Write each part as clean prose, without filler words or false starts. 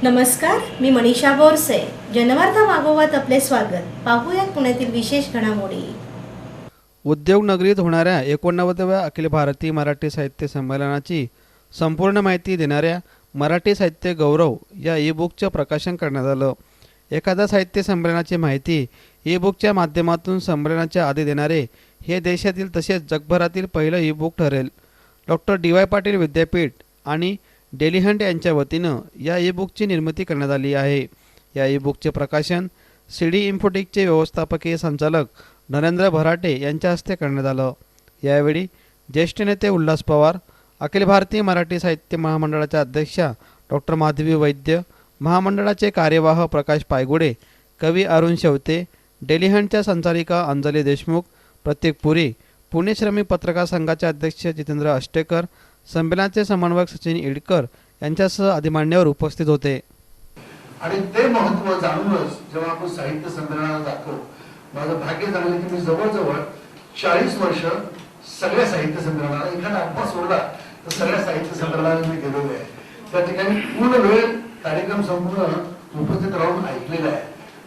नमस्कार, मी मनीषा बोरसे. जनवार्ता मागोवात आपले स्वागत. पाहूया पुण्यातील विशेष घडामोडी. उद्योग नगरीत होणाऱ्या 89व्या अखिल भारतीय मराठी साहित्य संमेलनाची संपूर्ण माहिती देणाऱ्या मराठी साहित्य गौरव या ई बुकचं प्रकाशन करण्यात आलं. एखाद्या साहित्य संमेलनाची माहिती ई बुकच्या माध्यमातून संमेलनाच्या आधी देणारे हे देशातील तसेच जगभरातील पहिलं ई बुक ठरेल. डॉक्टर DY पाटील विद्यापीठ आणि डेली हंट यांच्या वतीनं या ई बुकची निर्मिती करण्यात आली आहे. या ई बुकचे प्रकाशन CD इन्फोटेकचे व्यवस्थापकीय संचालक नरेंद्र भराटे यांच्या हस्ते करण्यात आलं. यावेळी ज्येष्ठ नेते उल्हास पवार, अखिल भारतीय मराठी साहित्य महामंडळाच्या अध्यक्षा डॉक्टर माधवी वैद्य, महामंडळाचे कार्यवाह प्रकाश पायगुडे, कवी अरुण शेवते, डेली हंटच्या संचालिका अंजली देशमुख, प्रतीक पुरी, पुणे श्रमिक पत्रकार संघाचे अध्यक्ष जितेंद्र अष्टेकर, संमेलनाचे समन्वयक सचिन इडकर यांच्यासह आदी मान्यवर उपस्थित होते. आणि ते महत्त्व जाणूनच जेव्हा आपण साहित्य संमेलनाला जातो, माझं भाग्य झालं की मी जवळजवळ 40 वर्ष सगळ्या साहित्य संमेलनाला, एखादा अभ्यास सोडला तर सगळ्या साहित्य संमेलनाला मी गेलेलो आहे. त्या ठिकाणी पूर्ण वेळ कार्यक्रम संपूर्ण उपस्थित राहून ऐकलेला आहे.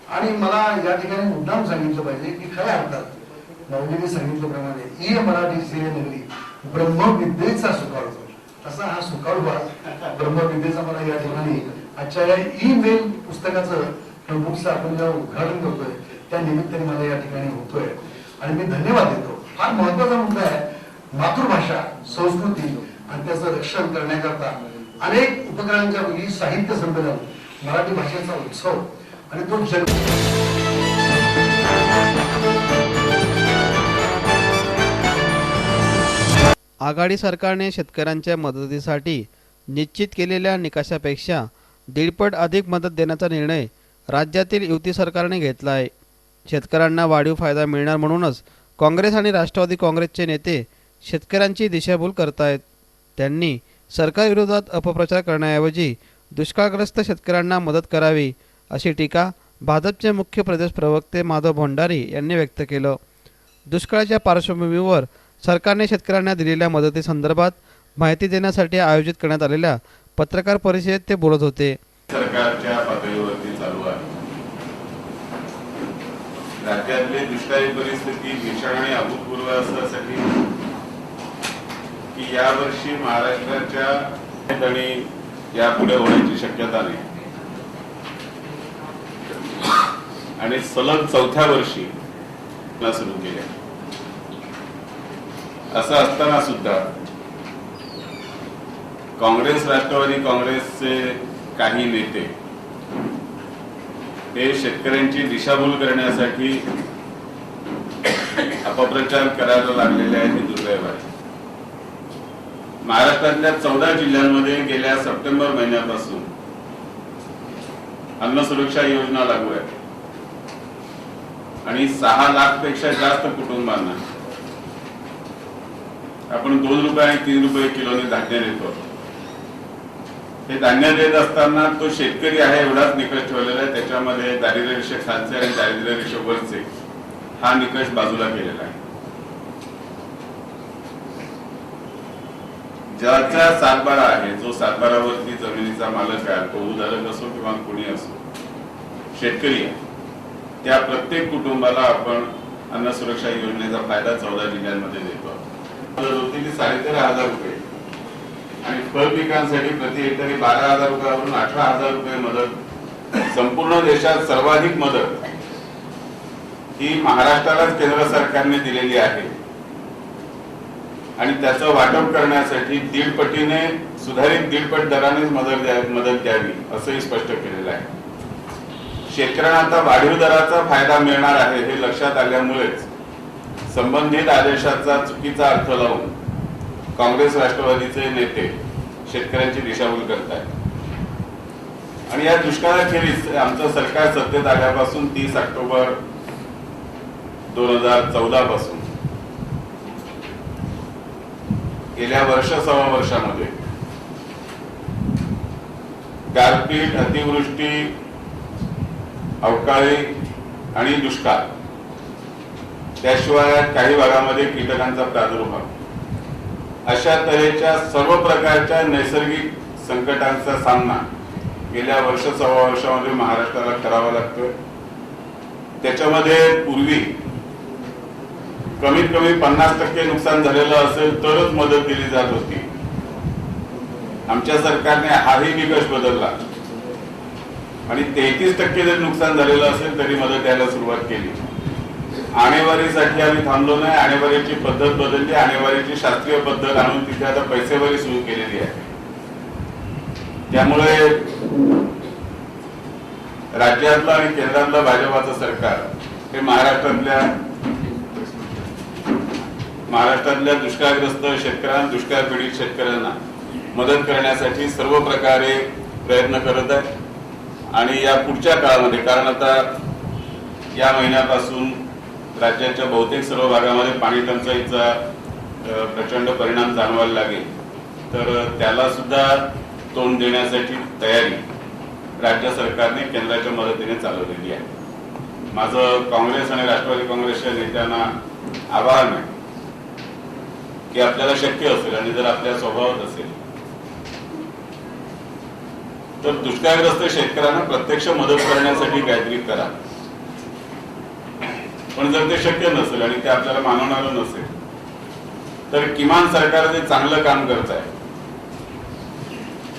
आणि मला या ठिकाणी मुद्दाम सांगितलं पाहिजे की खऱ्या अर्थात नवजीने सांगितल्याप्रमाणे ई मराठी सिरिय नगरी ब्रह्मविद्येचा सुकाळू, असा हा सुकाळू ब्रह्मविद्येचा मला या ठिकाणी आजच्या या ईमेल पुस्तकाचं बुकचं आपण जेव्हा उद्घाटन करतोय त्या निमित्ताने मला या ठिकाणी होतोय आणि मी धन्यवाद देतो. फार महत्वाचा मुद्दा आहे मातृभाषा, संस्कृती आणि त्याचं रक्षण करण्याकरता अनेक उपक्रमांच्या पैकी साहित्य संमेलन, मराठी भाषेचा उत्सव आणि तो आघाडी सरकारने शेतकऱ्यांच्या मदतीसाठी निश्चित केलेल्या निकषापेक्षा 1.5 अधिक मदत देण्याचा निर्णय राज्यातील युती सरकारने घेतला आहे. शेतकऱ्यांना वाढीव फायदा मिळणार म्हणूनच काँग्रेस आणि राष्ट्रवादी काँग्रेसचे नेते शेतकऱ्यांची दिशाभूल करतायत. त्यांनी सरकारविरोधात अपप्रचार करण्याऐवजी दुष्काळग्रस्त शेतकऱ्यांना मदत करावी अशी टीका भाजपचे मुख्य प्रदेश प्रवक्ते माधव भंडारी यांनी व्यक्त केलं. दुष्काळाच्या पार्श्वभूमीवर सरकारने शेतकऱ्यांना दिलेल्या मदतीसंदर्भात माहिती देण्यासाठी आयोजित करण्यात आलेल्या पत्रकार परिषदेत ते बोलत होते. सरकारच्या पातळीवरती चालू आहे. राज्यातली दुष्काळी परिस्थिती भीषण आणि अभूतपूर्व असण्यासाठी की यावर्षी महाराष्ट्राच्या आणि यापुढे होण्याची शक्यता नाही आणि सलग 4थ्या वर्षी सुरू केले. असं असताना सुद्धा काँग्रेस, राष्ट्रवादी काँग्रेसचे काही नेते हे शेतकऱ्यांची दिशाभूल करण्यासाठी अपप्रचार करायला लागलेले आहेत. हे दुर्दैव आहे. महाराष्ट्रातल्या 14 जिल्ह्यांमध्ये गेल्या सप्टेंबर महिन्यापासून अन्न सुरक्षा योजना लागू आहे आणि 6 लाखपेक्षा जास्त कुटुंबांना आपण 2 रुपये आणि 3 रुपये किलोने धान्य देतो. हे धान्य देत असताना तो शेतकरी आहे एवढाच निकष ठेवलेला आहे. त्याच्यामध्ये दारिद्र्य रेषे खालचे आणि दारिद्र्य रेषेवरचे हा निकष बाजूला केलेला आहे. ज्याचा सातबारा आहे, जो सातबारावरती जमिनीचा मालक आहे, तो उधारक असो किंवा कोणी असो, शेतकरी आहे, त्या प्रत्येक कुटुंबाला आपण अन्न सुरक्षा योजनेचा फायदा 14 जिल्ह्यांमध्ये देतो. होती ती 13,500 रुपये आणि फळ पिकांसाठी प्रति हेक्टरी 12,000 रुपयावरून 18,000 रुपये मदत. संपूर्ण देशात सर्वाधिक मदत ही महाराष्ट्रालाच केंद्र सरकारने दिलेली आहे आणि त्याचं वाटप करण्यासाठी 1.5 पटीने सुधारित 1.5 पट दरानेच मदत द्यावी असंही स्पष्ट केलेलं आहे. शेतकऱ्यांना आता वाढीव दराचा फायदा मिळणार आहे हे लक्षात आल्यामुळेच संबंधित आदेशाचा चुकीचा अर्थ लावून काँग्रेस, राष्ट्रवादीचे नेते शेतकऱ्यांची दिशाभूल करत आहेत. आणि या दुष्काळाखेरीज आमचं सरकार सत्तेत आल्यापासून 30 ऑक्टोबर 2014 पासून गेल्या सव्वा वर्षामध्ये गारपीट, अतिवृष्टी, अवकाळी आणि दुष्काळ, त्याशिवाय काही भागामध्ये कीटकांचा प्रादुर्भाव, अशा तऱ्हेच्या सर्व प्रकारच्या नैसर्गिक संकटांचा सामना गेल्या वर्ष सव्वा वर्षामध्ये महाराष्ट्राला करावा लागतोय. त्याच्यामध्ये पूर्वी कमीत कमी 50% नुकसान झालेलं असेल तरच मदत दिली जात होती. आमच्या सरकारने हाही निकष बदलला आणि 33% जर नुकसान झालेलं असेल तरी मदत द्यायला सुरुवात केली. आणेवारीसाठी आम्ही थांबलो नाही. आणेवारीची पद्धत बदलली. आणेवारीची शास्त्रीय पद्धत आणून तिथे आता पैसेवारी सुरू केलेली आहे. त्यामुळे राज्यातलं आणि केंद्रातलं भाजपाचं सरकार हे महाराष्ट्रातल्या दुष्काळग्रस्त शेतकऱ्यांना, दुष्काळ पीडित शेतकऱ्यांना मदत करण्यासाठी सर्व प्रकारे प्रयत्न करत आहे. आणि या पुढच्या काळामध्ये, कारण आता या महिन्यापासून राज्याच्या बहुतेक सर्व भागामध्ये पाणी टंचाईचा प्रचंड परिणाम जाणवायला लागेल, तर त्याला सुद्धा तोंड देण्यासाठी तयारी राज्य सरकारने केंद्राच्या मदतीने चालवलेली आहे. माझं काँग्रेस आणि राष्ट्रवादी काँग्रेसच्या नेत्यांना आवाहन आहे की आपल्याला शक्य असेल आणि जर आपल्या स्वभावात असेल तर दुष्काळग्रस्त शेतकऱ्यांना प्रत्यक्ष मदत करण्यासाठी काहीतरी करा. पण जर ते शक्य नसेल आणि ते आपल्याला मानवणारं नसेल तर किमान सरकार जे चांगलं काम करत आहे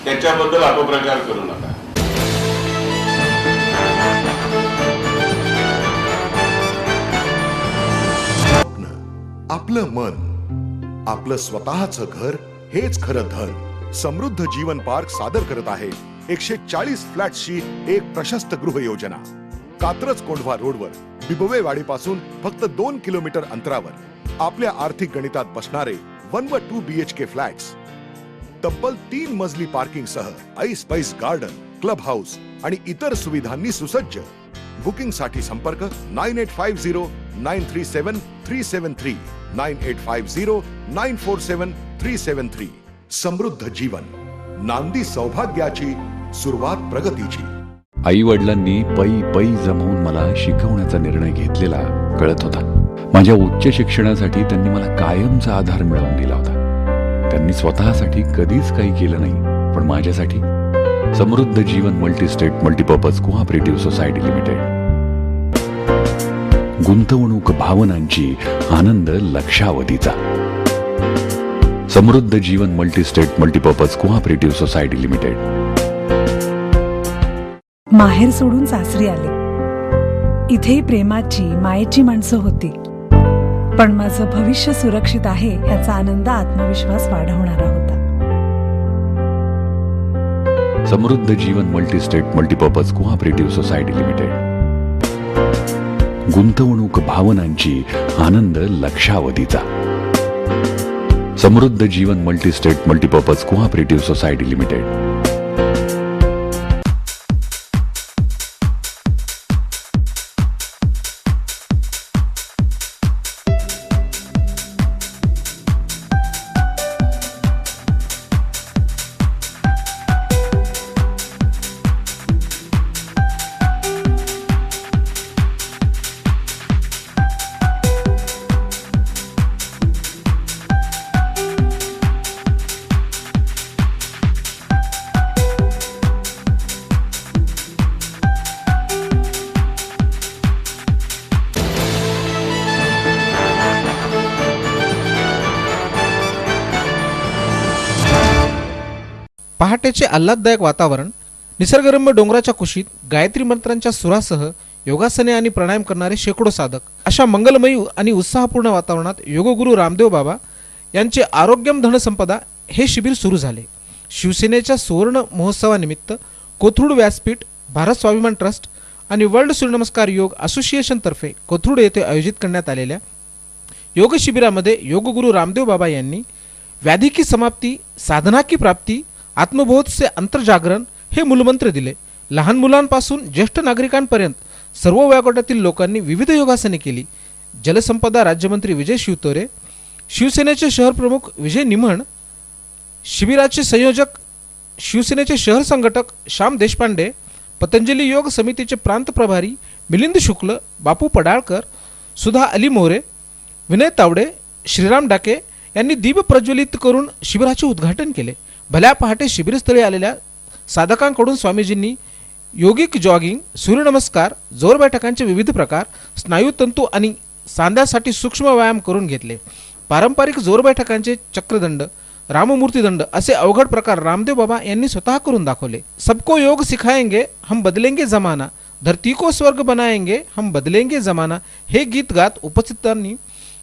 त्याच्याबद्दल अपप्रचार करू नका. आपलं मन, आपलं स्वतःचं घर हेच खरं धन. समृद्ध जीवन पार्क सादर करत आहे 140 फ्लॅट्सची एक प्रशस्त गृह योजना. कात्रज कोंढवा रोडवर बिबवेवाडीपासून फक्त 2 किलोमीटर अंतरावर आपल्या आर्थिक गणितात बसणारे 1 व 2 BHK फ्लॅट्स. तब्बल 3 मजली पार्किंग सह ऐस पैस गार्डन, क्लब हाऊस आणि इतर सुविधांनी सुसज्ज. बुकिंग साठी संपर्क 9850937373 9850947373. समृद्ध जीवन, नांदी सौभाग्याची, सुरुवात प्रगतीची. आई वडिलांनी पै पै जमवून मला शिकवण्याचा निर्णय घेतलेला कळत होता. माझ्या उच्च शिक्षणासाठी त्यांनी मला कायमचा आधार मिळवून दिला होता. त्यांनी स्वतःसाठी कधीच काही केलं नाही, पण माझ्यासाठी Samruddha Jeevan multistate multipurpose cooperative society limited. गुंतवणूक भावनांची, आनंद लक्षावधीचा. Samruddha Jeevan multistate multipurpose cooperative society limited. माहेर सोडून सासरी आले. इथेही प्रेमाची, मायेची माणसं होती. पण माझं भविष्य सुरक्षित आहे याचा आनंद, आत्मविश्वास वाढवणारा होता. Samruddha Jeevan multistate multipurpose cooperative society limited. गुंतवणूक भावनांची, आनंद लक्षावधीचा. Samruddha Jeevan multistate multipurpose cooperative society limited. पहाटेचे आल्हाददायक वातावरण, निसर्गरम्य डोंगराच्या कुशीत गायत्री मंत्रांच्या सुरासह योगासने आणि प्राणायाम करणारे शेकडो साधक, अशा मंगलमयी आणि उत्साहपूर्ण वातावरणात योगगुरू रामदेव बाबा यांचे आरोग्यम धनसंपदा हे शिबिर सुरू झाले. शिवसेनेच्या सुवर्ण महोत्सवानिमित्त कोथरूड व्यासपीठ, भारत स्वाभिमान ट्रस्ट आणि वर्ल्ड सूर्यनमस्कार योग असोसिएशनतर्फे कोथरूड येथे आयोजित करण्यात आलेल्या योग शिबिरामध्ये योगगुरू रामदेव बाबा यांनी व्याधी की समाप्ती, साधना की प्राप्ती, आत्मबोध से अंतर्जागरण हे मूलमंत्र दिले. लहान मुलांपासून ज्येष्ठ नागरिकांपर्यंत सर्व वयोगटातील लोकांनी विविध योगासने केली. जलसंपदा राज्यमंत्री विजय शिवतोरे, शिवसेनेचे शहर प्रमुख विजय निमण, शिबिराचे संयोजक शिवसेनेचे शहर संघटक श्याम देशपांडे, पतंजली योग समितीचे प्रांत प्रभारी मिलिंद शुक्ल, बापू पडाळकर, सुधा अली मोरे, विनय तावडे, श्रीराम डाके यांनी दीप प्रज्वलित करून शिबिराचे उद्घाटन केले. भल्या पहाटे शिबिरस्थळी आलेल्या साधकांकडून स्वामीजींनी योगिक जॉगिंग, सूर्यनमस्कार, जोर बैठकांचे विविध प्रकार, स्नायुतंतू आणि सांध्यासाठी सूक्ष्म व्यायाम करून घेतले. पारंपरिक जोर बैठकांचे चक्रदंड, राममूर्ती दंड असे अवघड प्रकार रामदेव बाबा यांनी स्वतः करून दाखवले. सबको योग सिखाएंगे हम बदलेंगे जमाना, धरती को स्वर्ग बनाएंगे हम बदलेंगे जमाना हे गीत गात उपस्थितांनी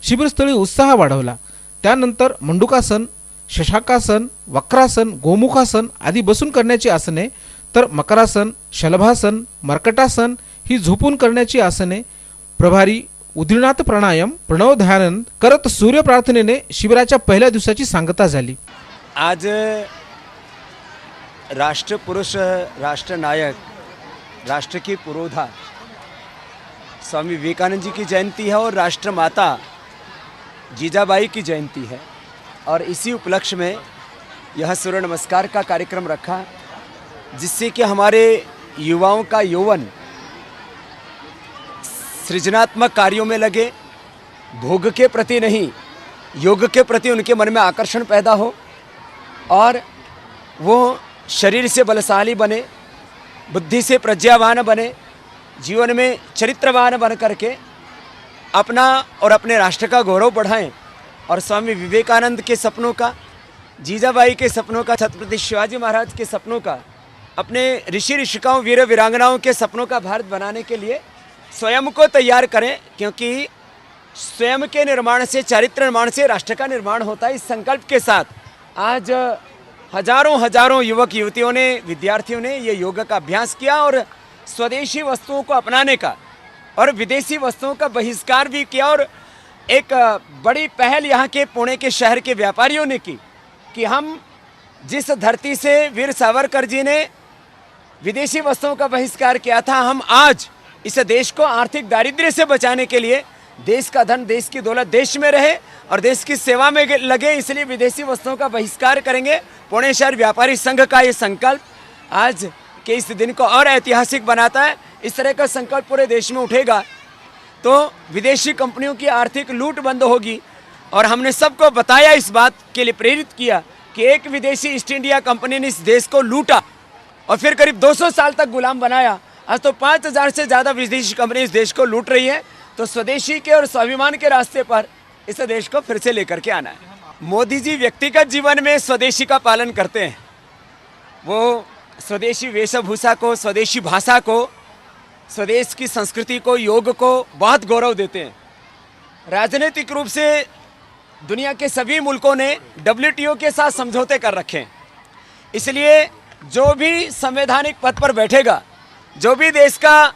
शिबिरस्थळी उत्साह वाढवला. त्यानंतर मंडुकासन, शशाकासन, वक्रासन, गोमुखासन आदी बसून करण्याची आसने, तर मकरासन, शलभासन, मर्कटासन ही झोपून करण्याची आसने, प्रभारी, उद्रीनाथ प्राणायाम, प्रणव ध्यान करत सूर्य प्रार्थनेने शिबिराच्या पहिल्या दिवसाची सांगता झाली. आज राष्ट्रपुरुष, राष्ट्रनायक, राष्ट्र की पुरोधा स्वामी विवेकानंद जी की जयंती है और राष्ट्रमाता जीजाबाई की जयंती है और इसी उपलक्ष्य में यह सूर्य नमस्कार का कार्यक्रम रखा, जिससे कि हमारे युवाओं का यौवन सृजनात्मक कार्यों में लगे, भोग के प्रति नहीं योग के प्रति उनके मन में आकर्षण पैदा हो और वो शरीर से बलशाली बने, बुद्धि से प्रज्ञावान बने, जीवन में चरित्रवान बन करके अपना और अपने राष्ट्र का गौरव बढ़ाएं और स्वामी विवेकानंद के सपनों का, जीजाबाई के सपनों का, छत्रपति शिवाजी महाराज के सपनों का, अपने ऋषि ऋषिकाओं, वीर वीरांगनाओं के सपनों का भारत बनाने के लिए स्वयं को तैयार करें, क्योंकि स्वयं के निर्माण से, चारित्र निर्माण से राष्ट्र का निर्माण होता है. इस संकल्प के साथ आज हजारों युवक युवतियों ने, विद्यार्थियों ने ये योग का अभ्यास किया और स्वदेशी वस्तुओं को अपनाने का और विदेशी वस्तुओं का बहिष्कार भी किया. और एक बड़ी पहल यहाँ के पुणे के शहर के व्यापारियों ने की कि हम जिस धरती से वीर सावरकर जी ने विदेशी वस्तुओं का बहिष्कार किया था, हम आज इस देश को आर्थिक दारिद्र्य से बचाने के लिए देश का धन, देश की दौलत देश में रहे और देश की सेवा में लगे, इसलिए विदेशी वस्तुओं का बहिष्कार करेंगे. पुणे शहर व्यापारी संघ का ये संकल्प आज के इस दिन को और ऐतिहासिक बनाता है. इस तरह का संकल्प पूरे देश में उठेगा तो विदेशी कंपनियों की आर्थिक लूट बंद होगी. और हमने सबको बताया, इस बात के लिए प्रेरित किया कि एक विदेशी ईस्ट इंडिया कंपनी ने इस देश को लूटा और फिर करीब 200 साल तक गुलाम बनाया. आज तो 5000 से ज़्यादा विदेशी कंपनी इस देश को लूट रही है. तो स्वदेशी के और स्वाभिमान के रास्ते पर इस देश को फिर से लेकर के आना है. मोदी जी व्यक्तिगत जीवन में स्वदेशी का पालन करते हैं. वो स्वदेशी वेशभूषा को, स्वदेशी भाषा को, स्वदेश की संस्कृति को, योग को बहुत गौरव देते हैं. राजनीतिक रूप से दुनिया के सभी मुल्कों ने WTO के साथ समझौते कर रखे हैं. इसलिए जो भी संवैधानिक पद पर बैठेगा, जो भी देश का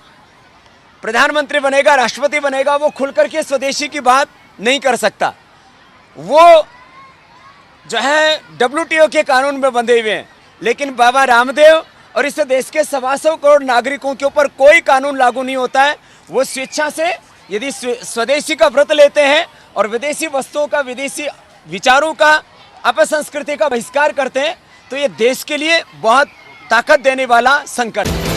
प्रधानमंत्री बनेगा, राष्ट्रपति बनेगा, वो खुलकर के स्वदेशी की बात नहीं कर सकता. वो जो है WTO के कानून में बंधे हुए हैं. लेकिन बाबा रामदेव और इस देश के 125 करोड़ नागरिकों के ऊपर कोई कानून लागू नहीं होता है. वो स्वेच्छा से यदि स्वदेशी का व्रत लेते हैं और विदेशी वस्तुओं का, विदेशी विचारों का, अपसंस्कृति का बहिष्कार करते हैं, तो ये देश के लिए बहुत ताकत देने वाला संकट है.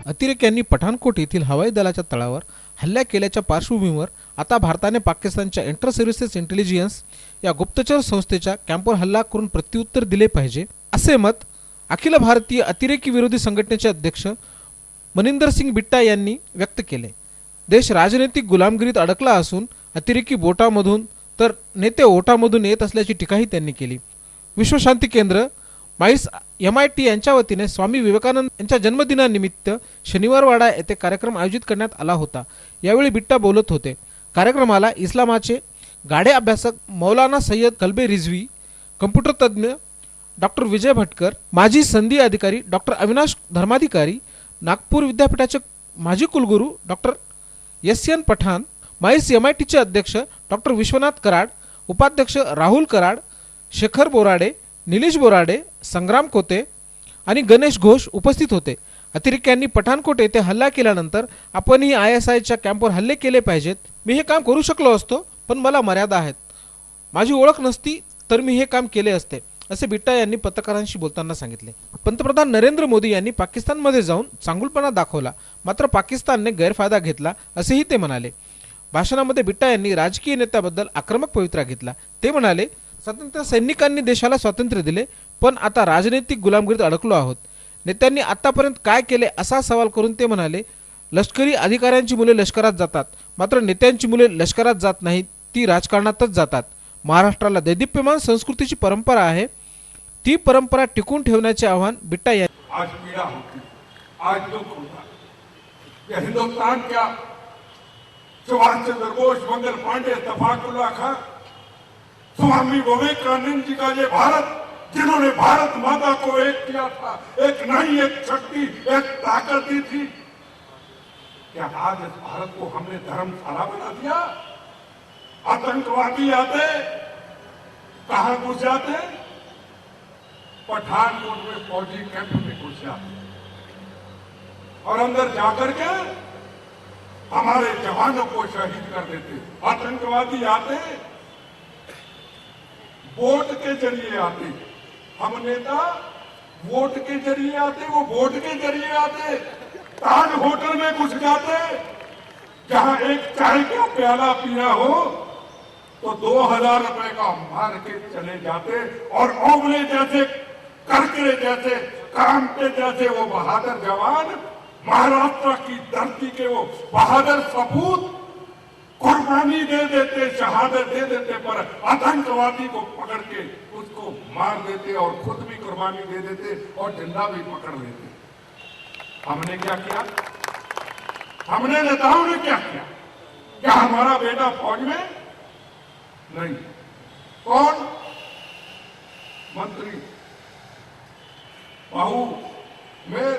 अतिरेक्यांनी पठाणकोट येथील हवाई दलाच्या तळावर हल्ला केल्याच्या पार्श्वभूमीवर आता भारताने पाकिस्तानच्या इंटर सर्व्हिसेस इंटेलिजन्स या गुप्तचर संस्थेच्या कॅम्पवर हल्ला करून प्रत्युत्तर दिले पाहिजे, असे मत अखिल भारतीय अतिरेकी विरोधी संघटनेचे अध्यक्ष मनिंदर सिंग बिट्टा यांनी व्यक्त केले. देश राजनैतिक गुलामगिरीत अडकला असून अतिरेकी बोटामधून तर नेते ओटामधून येत असल्याची टीकाही त्यांनी केली. विश्वशांती केंद्र माईस MIT यांच्या वतीने स्वामी विवेकानंद यांच्या जन्मदिनानिमित्त शनिवारवाडा येथे कार्यक्रम आयोजित करण्यात आला होता. यावेळी बिट्टा बोलत होते. कार्यक्रमाला इस्लामाचे गाढे अभ्यासक मौलाना सय्यद कल्बे रिझवी, कम्प्युटर तज्ज्ञ डॉक्टर विजय भटकर, माजी संधी अधिकारी डॉक्टर अविनाश धर्माधिकारी, नागपूर विद्यापीठाचे माजी कुलगुरू डॉक्टर SN पठाण, माईस MITचे अध्यक्ष डॉक्टर विश्वनाथ कराड, उपाध्यक्ष राहुल कराड, शेखर बोराडे, निलेश बोराडे, संग्राम कोते आणि गणेश घोष उपस्थित होते. अतिरेक्यांनी पठाणकोट येथे हल्ला केल्यानंतर आपणही ISIच्या कॅम्पवर हल्ले केले पाहिजेत. मी हे काम करू शकलो असतो, पण मला मर्यादा आहेत. माझी ओळख नसती तर मी हे काम केले असते, असे बिट्टा यांनी पत्रकारांशी बोलताना सांगितले. पंतप्रधान नरेंद्र मोदी यांनी पाकिस्तानमध्ये जाऊन चांगुलपणा दाखवला, मात्र पाकिस्तानने गैरफायदा घेतला, असेही ते म्हणाले. भाषणामध्ये बिट्टा यांनी राजकीय नेत्याबद्दल आक्रमक पवित्रा घेतला. ते म्हणाले, स्वातंत्र्य सैनिकांनी देशाला स्वातंत्र्य दिले, पण आता राजनैतिक गुलामगिरीत अडकलो आहोत. नेत्यांनी आतापर्यंत काय केले असा सवाल करून ते म्हणाले, लष्करी अधिकाऱ्यांची मुले लष्करात जातात, मात्र नेत्यांची मुले लष्करात जात नाहीत, ती राजकारणातच जातात. महाराष्ट्राला दैदिप्यमान संस्कृतीची परंपरा आहे, ती परंपरा टिकून ठेवण्याचे आवाहन बिट्टा यांनी. आज पीड़ा होती, आज दुख होता. यह हिंदुस्तान क्या, सुभाष चंद्र बोस, मंगल पांडे, इत्तेफाकुल्लाह खां, स्वामी विवेकानंद जी का ये भारत, जिन्होंने भारत माता को एक किया था, एक नई, एक शक्ति, एक ताकत दी थी, क्या आज इस भारत को हमने धर्मशाला बना दिया? आतंकवादी आते, कहां घुस जाते? पठानकोट में फौजी कैंप में घुस जाते और अंदर जाकर के हमारे जवानों को शहीद कर देते. आतंकवादी आते, वोट के जरिए आते. हम नेता वोट के जरिए आते, वो वोट के जरिए आते. ताज होटल में घुस जाते, जहां एक चाय का प्याला पीना हो तो 2000 रुपए का मार के चले जाते. और ओगले जैसे, करकरे जैसे, काम के जैसे वो बहादुर जवान, महाराष्ट्र की धरती के वो बहादुर सपूत कुर्बानी दे देते, शहादत दे देते, पर आतंकवादी को पकड़ के उसको मार देते और खुद भी कुर्बानी दे देते और जिंदा भी पकड़ लेते. हमने क्या किया? हमने नेताओं ने क्या किया? क्या हमारा बेटा फौज में? नहीं. कौन? मंत्री, बहू, मेर,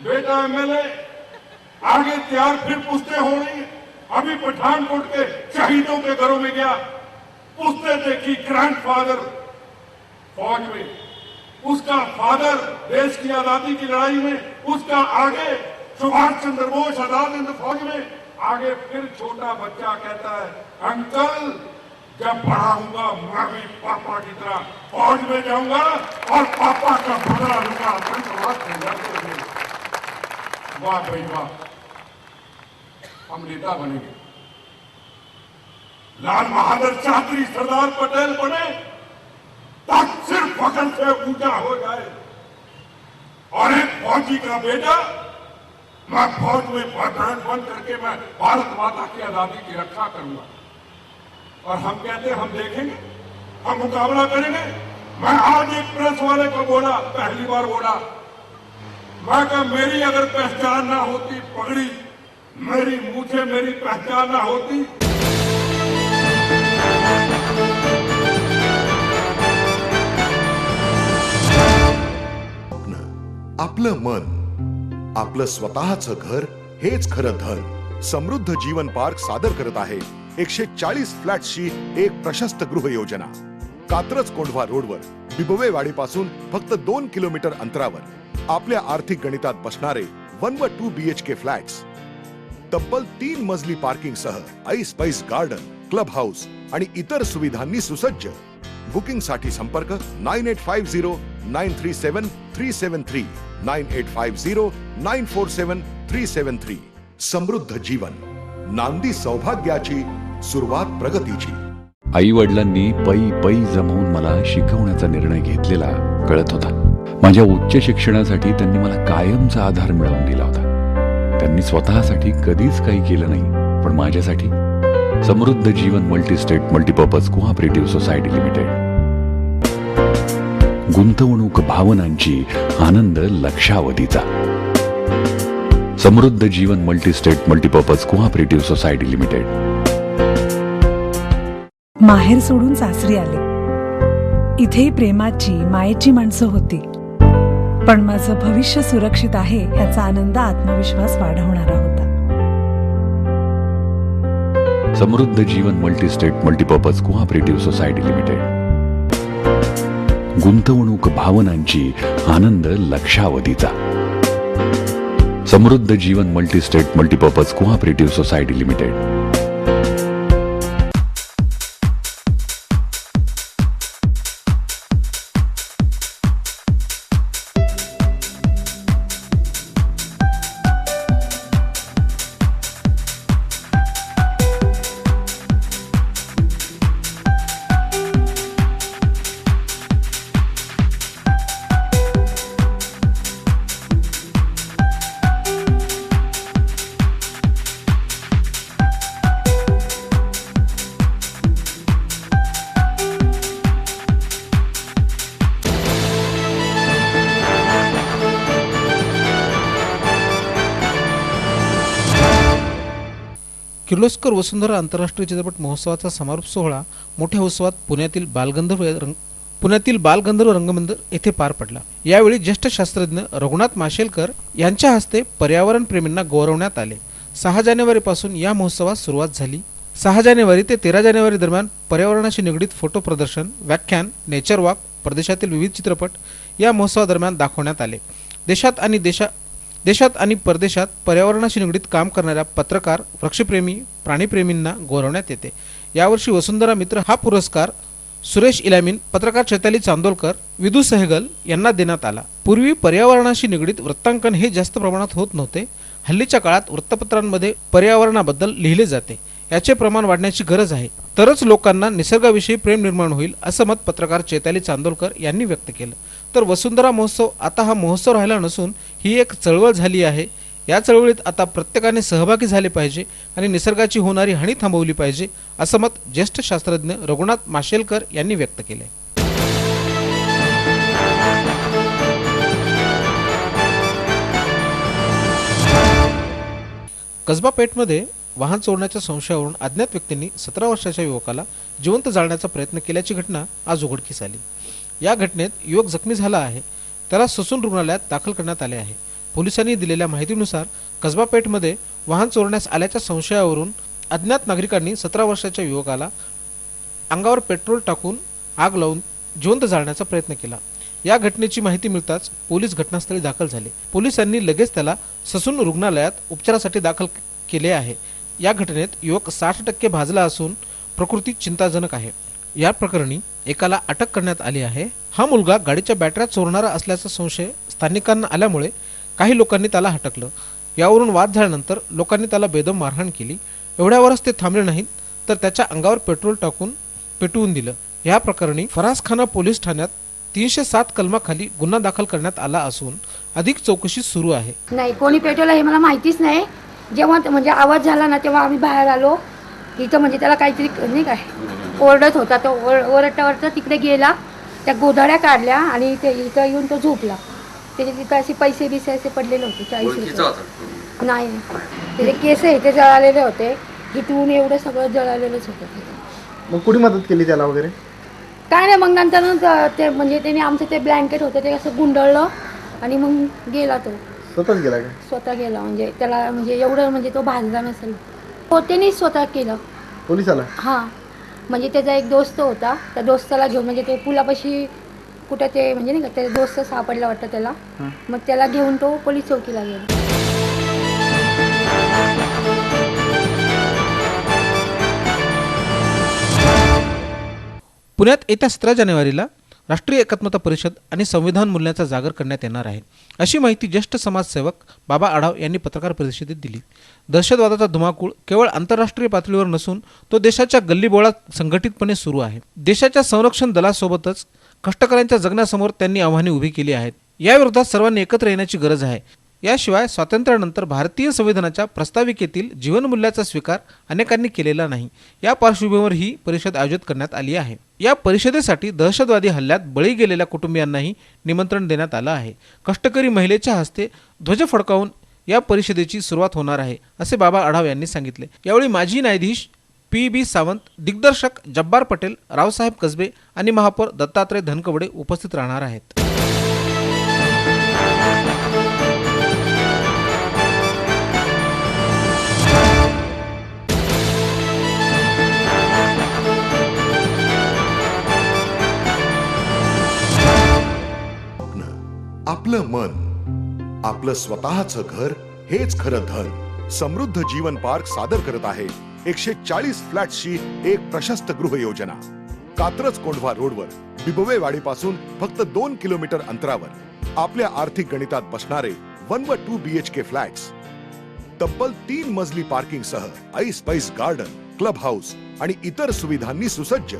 बेटा एमएलए, आगे तैयार. फिर पुश्ते हो रही है. अभी पठानकोट के शहीदों के घरों में गया, पुश्ते देखी. ग्रैंडफादर फौज में, उसका फादर देश की आजादी की लड़ाई में, उसका आगे सुभाष चंद्र बोस आजाद हिंद फौज में. आगे फिर छोटा बच्चा कहता है, अंकल जब बड़ा हूंगा मैं भी पापा की तरह फौज में जाऊंगा और पापा का बदला लूंगा आतंकवाद से लड़ने. वाह भाई वाह, हम नेता बनेंगे. लाल बहादुर शास्त्री, सरदार पटेल बने, तब सिर्फ फखर से ऊंचा हो जाए. और एक फौजी का बेटा, मैं फौज में ब्रांड बन करके मैं भारत माता की आजादी की रक्षा करूंगा. और हम कहते हैं हम देखेंगे, हम मुकाबला करेंगे. मैं आज एक प्रेस वाले को बोला, पहली बार बोला, मैं कहा मेरी अगर पहचान ना होती पगड़ी, मेरी मुझे मेरी पहचान ना होती. आपलं मन, आपलं स्वतःचं घर हेच खरं धन. समृद्ध जीवन पार्क सादर करत आहे 140 फ्लॅट्सची एक प्रशस्त गृह योजना. कात्रज कोंढवा रोडवर बिबवेवाडीपासून फक्त 2 किलोमीटर अंतरावर आपल्या आर्थिक गणितात बसणारे 1 व 2 BHK फ्लॅट्स. तब्बल 3 मजली पार्किंग सह ऐस पैस गार्डन, क्लब हाऊस आणि इतर सुविधांनी सुसज्ज. बुकिंग साठी संपर्क 9850 937 373 9850 947 373. समृद्ध जीवन, नांदी सौभाग्याची, सुरुवात प्रगतीची. आई वडिलांनी पै पै जमवून मला शिकवण्याचा निर्णय घेतलेला कळत होता. माझ्या उच्च शिक्षणासाठी त्यांनी मला कायमचा आधार मिळवून दिला होता. त्यांनी स्वतःसाठी कधीच काही केलं नाही, पण माझ्यासाठी Samruddha Jeevan multistate multipurpose cooperative society limited. गुंतवणूक भावनांची, आनंद लक्षावधीचा. Samruddha Jeevan multistate multipurpose cooperative society limited. माहेर सोडून सासरी आले. इथेही प्रेमाची, मायेची माणसं होती, पण माझं भविष्य सुरक्षित आहे याचा आनंद, आत्मविश्वास वाढवणारा होता. Samruddha Jeevan multistate multipurpose cooperative society limited. गुंतवणूक भावनांची, आनंद लक्षावधीचा. Samruddha Jeevan multistate multipurpose cooperative society limited. Kirloskar Vasundhara आंतरराष्ट्रीय चित्रपट महोत्सवाचा समारोप सोहळा मोठ्या उत्सवात पुण्यातील बालगंधर्व रंगमंदिर येथे पार पडला। यावेळी ज्येष्ठ शास्त्रज्ञ रघुनाथ माशेलकर यांच्या हस्ते पर्यावरण प्रेमींना गौरवण्यात आले। 6 जानेवारीपासून या महोत्सवास सुरुवात झाली। 6 जानेवारी ते 13 जानेवारी दरम्यान पर्यावरणाशी निगडीत फोटो प्रदर्शन, व्याख्यान, नेचर वॉक, प्रदेशातील विविध चित्रपट या महोत्सवादरम्यान दाखवण्यात आले। देशात आणि परदेशात पर्यावरणाशी निगडीत काम करणाऱ्या पत्रकार, वृक्षप्रेमी, प्राणीप्रेमींना गौरवण्यात येते। यावर्षी वसुंधरा मित्र हा पुरस्कार सुरेश इलामीन, पत्रकार चैताली चांदोलकर, विदू सहगल यांना देण्यात आला। पूर्वी पर्यावरणाशी निगडीत वृत्तांकन हे जास्त प्रमाणात होत नव्हते। हल्लीच्या काळात वृत्तपत्रांमध्ये पर्यावरणाबद्दल लिहिले जाते, याचे प्रमाण वाढण्याची गरज आहे, तरच लोकांना निसर्गाविषयी प्रेम निर्माण होईल, असं मत पत्रकार चैताली चांदोलकर यांनी व्यक्त केलं। तर वसुंधरा महोत्सव आता हा महोत्सव राहिला नसून ही एक चळवळ झाली आहे। या चळवळीत आता प्रत्येकाने सहभागी झाले पाहिजे आणि निसर्गाची होणारी हानी थांबवली पाहिजे, असं मत ज्येष्ठ शास्त्रज्ञ रघुनाथ माशेलकर यांनी व्यक्त केले। कसबा पेठमध्ये वाहन चोरण्याच्या संशयावरून अज्ञात व्यक्तींनी 17 वर्षाच्या युवकाला जिवंत जाळण्याचा प्रयत्न केल्याची घटना आज उघडकीस आली। या घटनेत युवक जखमी झाला आहे, त्याला ससून रुग्णालयात दाखल करण्यात आले आहे। पोलिसांनी दिलेल्या माहितीनुसार कसबा पेठमध्ये वाहन चोरण्यास आल्याच्या संशयावरून अज्ञात नागरिकांनी 17 वर्षाच्या युवकाला अंगावर पेट्रोल टाकून आग लावून जिवंत जाळण्याचा प्रयत्न केला। या घटनेची माहिती मिळताच पोलीस घटनास्थळी दाखल झाले। पोलिसांनी लगेच त्याला ससून रुग्णालयात उपचारासाठी दाखल केले आहे। या घटनेत युवक 60% भाजला असून प्रकृती चिंताजनक आहे। या प्रकरणी एकाला अटक करण्यात आली आहे। हा मुलगा गाडीच्या बॅटऱ्या चोरणारा असल्याचा संशय स्थानिकांना आल्यामुळे काही लोकांनी त्याला हटकलं। यावरून वाद झाल्यानंतर लोकांनी त्याला बेदम मारहाण केली। एवढ्यावरच ते थांबले नाहीत, तर त्याच्या अंगावर पेट्रोल टाकून पेटवून दिलं। या प्रकरणी फरासखाना पोलीस ठाण्यात 307 कलमाखाली गुन्हा दाखल करण्यात आला असून अधिक चौकशी सुरू आहे। नाही, कोणी पेटवलं हे मला माहितीच नाही। जेव्हा म्हणजे आवाज झाला ना तेव्हा आम्ही बाहेर आलो। इथं म्हणजे त्याला काहीतरी नाही काय ओरडत होता, तो ओरडता तिकडे गेला, त्या गोधड्या काढल्या आणि ते इथं येऊन तो झोपला। त्याचे तिथं असे पैसे बिसे असे पडलेले होते, 40 रुपये नाही, त्याचे केस हे ते जळालेले होते, इथून एवढं सगळं जळालेलंच होतं। मग कुणी मदत केली त्याला वगैरे? काय नाही, मग नंतर ते म्हणजे त्याने आमचं ते ब्लँकेट होतं ते असं गुंडळलं आणि मग गेला तो स्वतःच गेला का? स्वतः गेला, म्हणजे त्याला म्हणजे एवढं म्हणजे तो भाजला नसेल, हो त्याने स्वतः केलं। पोलिसाला? हां, म्हणजे त्याचा एक दोस्त होता, त्या दोस्ताला घेऊन म्हणजे ते पुलापाशी कुठं ते म्हणजे नाही का त्या दोस्त सापडला वाटतं त्याला, मग त्याला घेऊन तो पोलीस चौकीला गेला। पुण्यात येत्या 17 जानेवारीला राष्ट्रीय एकात्मता परिषद आणि संविधान मूल्यांचा जागर करण्यात येणार आहे, अशी माहिती ज्येष्ठ समाजसेवक बाबा आढाव यांनी पत्रकार परिषदेत दिली। दहशतवादाचा धुमाकूळ केवळ आंतरराष्ट्रीय पातळीवर नसून तो देशाच्या गल्लीबोळात संघटितपणे सुरू आहे। देशाच्या संरक्षण दलासोबतच कष्टकऱ्यांच्या जगण्यासमोर त्यांनी आव्हाने उभी केली आहेत। याविरोधात सर्वांनी एकत्र येण्याची गरज आहे। याशिवाय स्वातंत्र्यानंतर भारतीय संविधानाच्या प्रस्ताविकेतील जीवनमूल्याचा स्वीकार अनेकांनी केलेला नाही। या पार्श्वभूमीवर ही परिषद आयोजित करण्यात आली आहे। या परिषदेसाठी दहशतवादी हल्ल्यात बळी गेलेल्या कुटुंबियांनाही निमंत्रण देण्यात आलं आहे। कष्टकरी महिलेच्या हस्ते ध्वज फडकावून या परिषदेची सुरुवात होणार आहे, असे बाबा आढाव यांनी सांगितले। यावेळी माजी न्यायाधीश PB सावंत, दिग्दर्शक जब्बार पटेल, रावसाहेब कसबे आणि महापौर दत्तात्रय धनकवडे उपस्थित राहणार आहेत। आपलं मन, आपलं स्वतःचं घर हेच खरं धन। समृद्ध जीवन पार्क सादर करत आहे 140 फ्लॅट्सची एक प्रशस्त गृह योजना। कात्रज कोंढवा रोडवर बिबवेवाडीपासून फक्त 2 किलोमीटर अंतरावर आपल्या आर्थिक गणितात बसणारे 1 व 2 BHK फ्लॅट्स, तब्बल 3 मजली पार्किंग सह ऐस पैस गार्डन, क्लब हाऊस आणि इतर सुविधांनी सुसज्ज।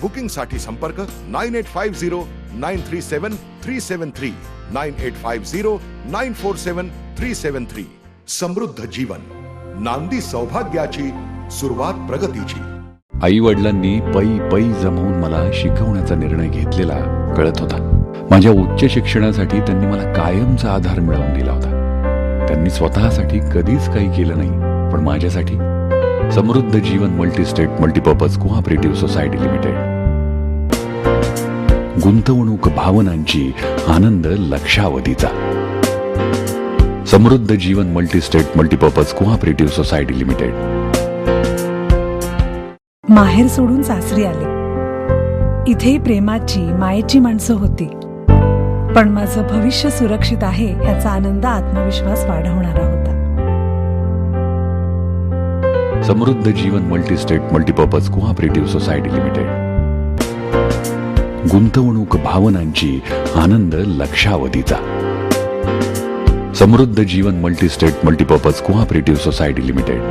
बुकिंग साठी संपर्क 9850937373 9850947373। समृद्ध जीवन, नांदी सौभाग्याची, सुरुवात प्रगतीची। आई वडिलांनी पै पै जमवून मला शिकवण्याचा निर्णय घेतलेला कळत होता। माझ्या उच्च शिक्षणासाठी त्यांनी मला कायमचा आधार मिळवून दिला होता। त्यांनी स्वतःसाठी कधीच काही केलं नाही, पण माझ्यासाठी Samruddha Jeevan multistate multipurpose cooperative society limited. गुंतवणूक भावनांची, आनंद लक्षावधीचा. Samruddha Jeevan multistate multipurpose cooperative society limited. माहेर सोडून सासरी आले. इथेही प्रेमाची, मायेची माणसं होती. पण माझं भविष्य सुरक्षित आहे याचा आनंद, आत्मविश्वास वाढवणारा होता. Samruddha Jeevan multistate multipurpose cooperative society limited. गुंतवणूक भावनांची, आनंद लक्षावधीचा. Samruddha Jeevan multistate multipurpose cooperative society limited.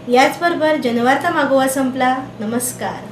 याचबरोबर जनवार्ता मागोवा संपला. नमस्कार.